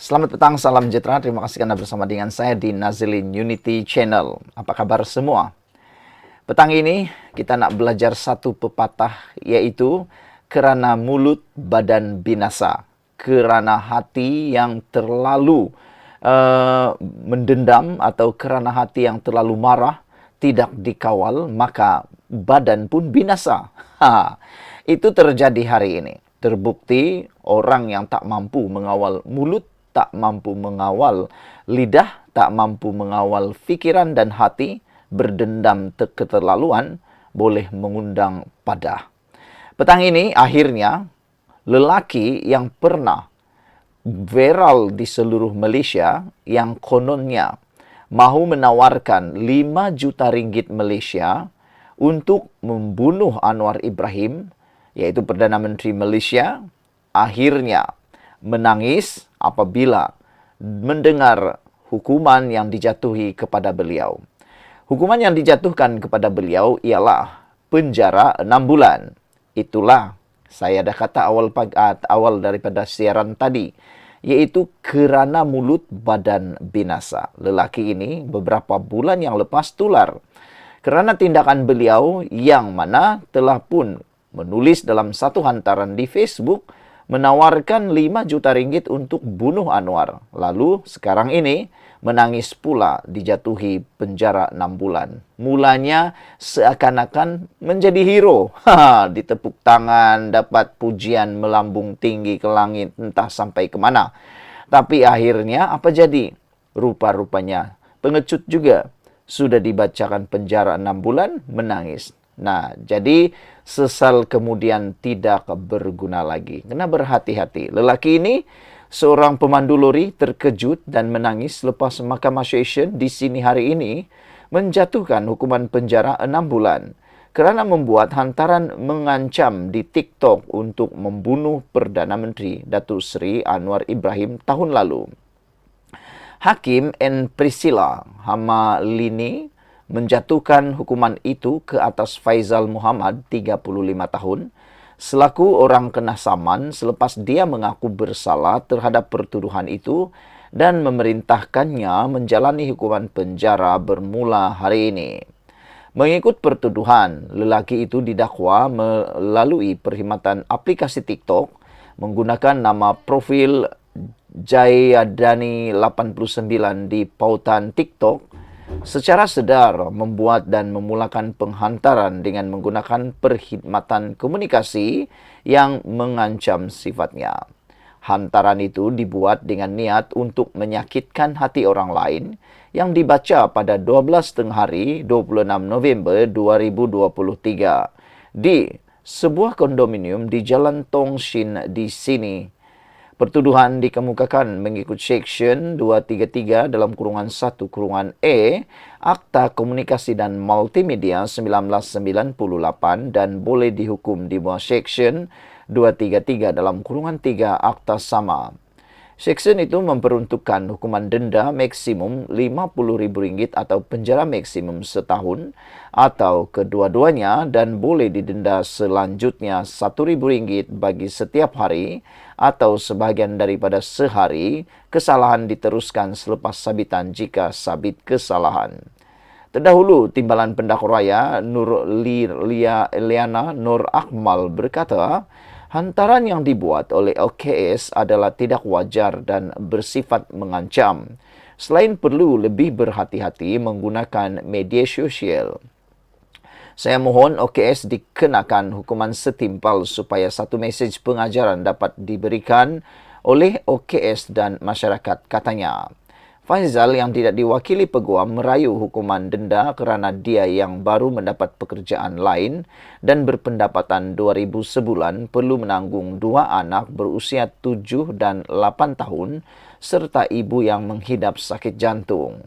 Selamat petang, salam sejahtera. Terima kasih Anda bersama dengan saya di Nazilin Unity Channel. Apa kabar semua? Petang ini kita nak belajar satu pepatah, yaitu kerana mulut badan binasa. Kerana hati yang terlalu mendendam atau kerana hati yang terlalu marah tidak dikawal, maka badan pun binasa. Itu terjadi hari ini. Terbukti orang yang tak mampu mengawal mulut, tak mampu mengawal lidah, tak mampu mengawal fikiran dan hati, berdendam keterlaluan, boleh mengundang padah. Petang ini akhirnya lelaki yang pernah viral di seluruh Malaysia yang kononnya mahu menawarkan 5 juta ringgit Malaysia untuk membunuh Anwar Ibrahim, yaitu Perdana Menteri Malaysia, akhirnya menangis apabila mendengar hukuman yang dijatuhi kepada beliau. Hukuman yang dijatuhkan kepada beliau ialah penjara 6 bulan. Itulah saya dah kata awal daripada siaran tadi, yaitu kerana mulut badan binasa. Lelaki ini beberapa bulan yang lepas tular kerana tindakan beliau yang mana telah pun menulis dalam satu hantaran di Facebook menawarkan 5 juta ringgit untuk bunuh Anwar. Lalu sekarang ini menangis pula dijatuhi penjara 6 bulan. Mulanya seakan-akan menjadi hero. Ditepuk tangan, dapat pujian melambung tinggi ke langit, entah sampai ke mana. Tapi akhirnya apa jadi? Rupa-rupanya pengecut juga. Sudah dibacakan penjara 6 bulan, menangis. Nah, jadi sesal kemudian tidak berguna lagi. Kena berhati-hati. Lelaki ini seorang pemandu lori terkejut dan menangis lepas Mahkamah Session di sini hari ini menjatuhkan hukuman penjara 6 bulan kerana membuat hantaran mengancam di TikTok untuk membunuh Perdana Menteri Datuk Seri Anwar Ibrahim tahun lalu. Hakim N. Priscilla Hamalini menjatuhkan hukuman itu ke atas Faizal Muhammad, 35 tahun, selaku orang kena saman selepas dia mengaku bersalah terhadap pertuduhan itu dan memerintahkannya menjalani hukuman penjara bermula hari ini. Mengikut pertuduhan, lelaki itu didakwa melalui perkhidmatan aplikasi TikTok menggunakan nama profil Jayadani 89 di pautan TikTok secara sedar membuat dan memulakan penghantaran dengan menggunakan perkhidmatan komunikasi yang mengancam sifatnya. Hantaran itu dibuat dengan niat untuk menyakitkan hati orang lain yang dibaca pada 12 tengah hari 26 November 2023 di sebuah kondominium di Jalan Tong Shin di sini. Pertuduhan dikemukakan mengikut Seksyen 233 dalam kurungan 1 kurungan E Akta Komunikasi dan Multimedia 1998 dan boleh dihukum di bawah Seksyen 233 dalam kurungan 3 Akta sama. Seksyen itu memperuntukkan hukuman denda maksimum RM50,000 atau penjara maksimum setahun atau kedua-duanya dan boleh didenda selanjutnya RM1,000 bagi setiap hari atau sebahagian daripada sehari. Kesalahan diteruskan selepas sabitan jika sabit kesalahan. Terdahulu, Timbalan Pendakwa Raya Nur Liana Nur Akmal berkata, hantaran yang dibuat oleh LKS adalah tidak wajar dan bersifat mengancam. Selain perlu lebih berhati-hati menggunakan media sosial. Saya mohon OKS dikenakan hukuman setimpal supaya satu mesej pengajaran dapat diberikan oleh OKS dan masyarakat, katanya. Faizal yang tidak diwakili peguam merayu hukuman denda kerana dia yang baru mendapat pekerjaan lain dan berpendapatan RM2,000 sebulan perlu menanggung 2 anak berusia 7 dan 8 tahun serta ibu yang menghidap sakit jantung.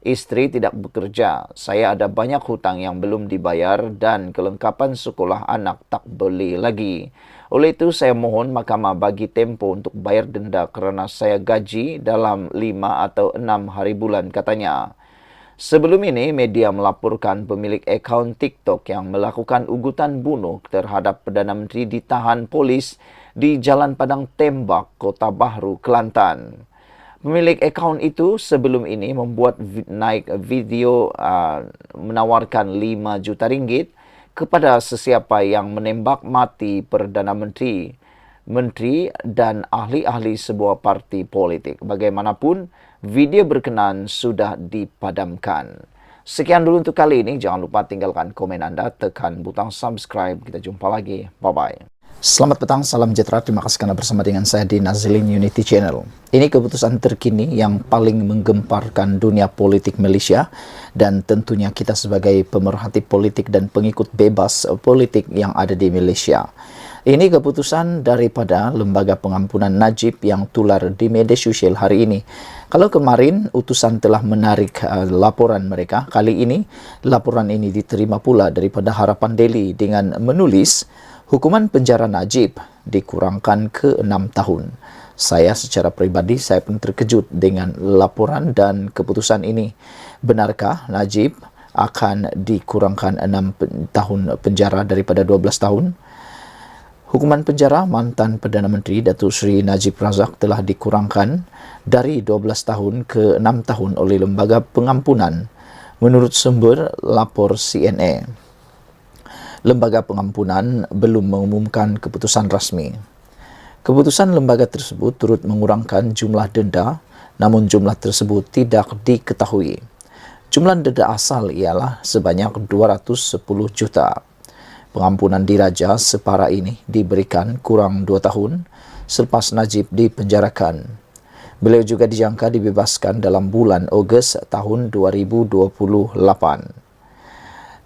Isteri tidak bekerja, saya ada banyak hutang yang belum dibayar dan kelengkapan sekolah anak tak beli lagi. Oleh itu, saya mohon mahkamah bagi tempoh untuk bayar denda kerana saya gaji dalam 5 atau 6 hari bulan, katanya. Sebelum ini, media melaporkan pemilik akaun TikTok yang melakukan ugutan bunuh terhadap Perdana Menteri ditahan polis di Jalan Padang Tembak, Kota Bahru, Kelantan. Pemilik akaun itu sebelum ini membuat naik video menawarkan 5 juta ringgit kepada sesiapa yang menembak mati Perdana Menteri dan ahli-ahli sebuah parti politik. Bagaimanapun, video berkenan sudah dipadamkan. Sekian dulu untuk kali ini. Jangan lupa tinggalkan komen anda, tekan butang subscribe. Kita jumpa lagi. Bye-bye. Selamat petang, salam sejahtera. Terima kasih karena bersama dengan saya di Nazilin Unity Channel. Ini keputusan terkini yang paling menggemparkan dunia politik Malaysia dan tentunya kita sebagai pemerhati politik dan pengikut bebas politik yang ada di Malaysia. Ini keputusan daripada Lembaga Pengampunan Najib yang tular di media sosial hari ini. Kalau kemarin utusan telah menarik laporan mereka, kali ini laporan ini diterima pula daripada Harapan Daily dengan menulis hukuman penjara Najib dikurangkan ke 6 tahun. Saya secara pribadi saya pun terkejut dengan laporan dan keputusan ini. Benarkah Najib akan dikurangkan 6 tahun penjara daripada 12 tahun? Hukuman penjara mantan Perdana Menteri Datuk Seri Najib Razak telah dikurangkan dari 12 tahun ke 6 tahun oleh Lembaga Pengampunan menurut sumber lapor CNA. Lembaga Pengampunan belum mengumumkan keputusan rasmi. Keputusan lembaga tersebut turut mengurangkan jumlah denda, namun jumlah tersebut tidak diketahui. Jumlah denda asal ialah sebanyak 210 juta. Pengampunan diraja separa ini diberikan kurang 2 tahun selepas Najib dipenjarakan. Beliau juga dijangka dibebaskan dalam bulan Ogos tahun 2028.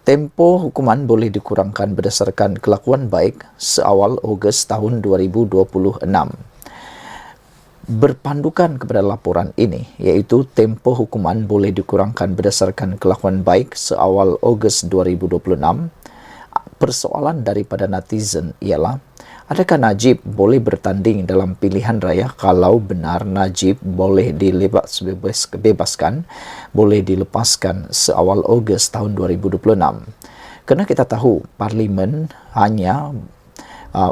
Tempoh hukuman boleh dikurangkan berdasarkan kelakuan baik seawal Ogos tahun 2026. Berpandukan kepada laporan ini, iaitu tempoh hukuman boleh dikurangkan berdasarkan kelakuan baik seawal Ogos 2026. Persoalan daripada netizen ialah, adakah Najib boleh bertanding dalam pilihan raya kalau benar Najib boleh dibebaskan, boleh dilepaskan seawal Ogos tahun 2026? Kerana kita tahu Parlimen hanya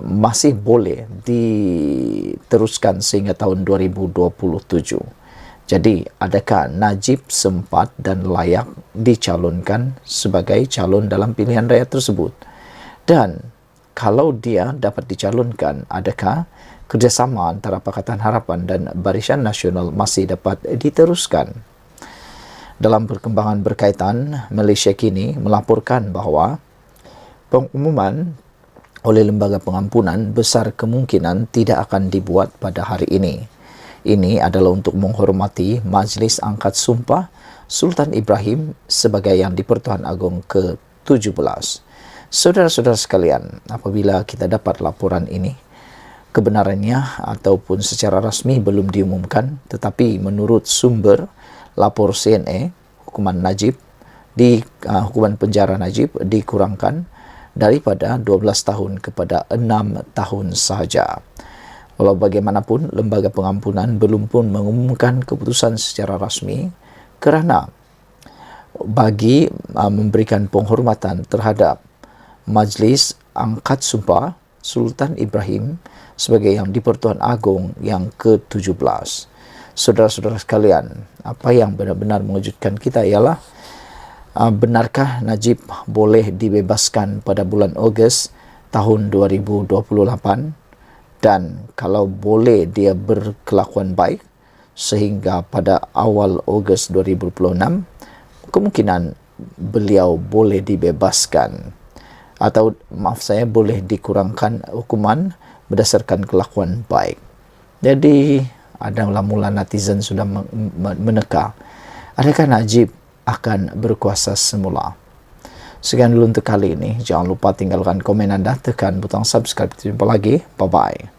masih boleh diteruskan sehingga tahun 2027. Jadi, adakah Najib sempat dan layak dicalonkan sebagai calon dalam pilihan raya tersebut? Dan kalau dia dapat dicalonkan, adakah kerjasama antara Pakatan Harapan dan Barisan Nasional masih dapat diteruskan? Dalam perkembangan berkaitan, Malaysia kini melaporkan bahawa pengumuman oleh Lembaga Pengampunan besar kemungkinan tidak akan dibuat pada hari ini. Ini adalah untuk menghormati Majlis Angkat Sumpah Sultan Ibrahim sebagai Yang di-Pertuan Agong ke-17. Saudara-saudara sekalian, apabila kita dapat laporan ini, kebenarannya ataupun secara rasmi belum diumumkan, tetapi menurut sumber lapor CNA, hukuman penjara Najib dikurangkan daripada 12 tahun kepada 6 tahun sahaja. Walau bagaimanapun, Lembaga Pengampunan belum pun mengumumkan keputusan secara rasmi kerana bagi memberikan penghormatan terhadap Majlis Angkat Sumpah Sultan Ibrahim sebagai Yang di-Pertuan Agong yang ke-17. Saudara-saudara sekalian, apa yang benar-benar mengejutkan kita ialah benarkah Najib boleh dibebaskan pada bulan Ogos tahun 2028? Dan kalau boleh dia berkelakuan baik sehingga pada awal Ogos 2026, kemungkinan beliau boleh dibebaskan. Atau boleh dikurangkan hukuman berdasarkan kelakuan baik. Jadi adalah mula netizen sudah meneka, adakah Najib akan berkuasa semula? Sekian dulu untuk kali ini. Jangan lupa tinggalkan komen anda, tekan butang subscribe. Jumpa lagi. Bye-bye.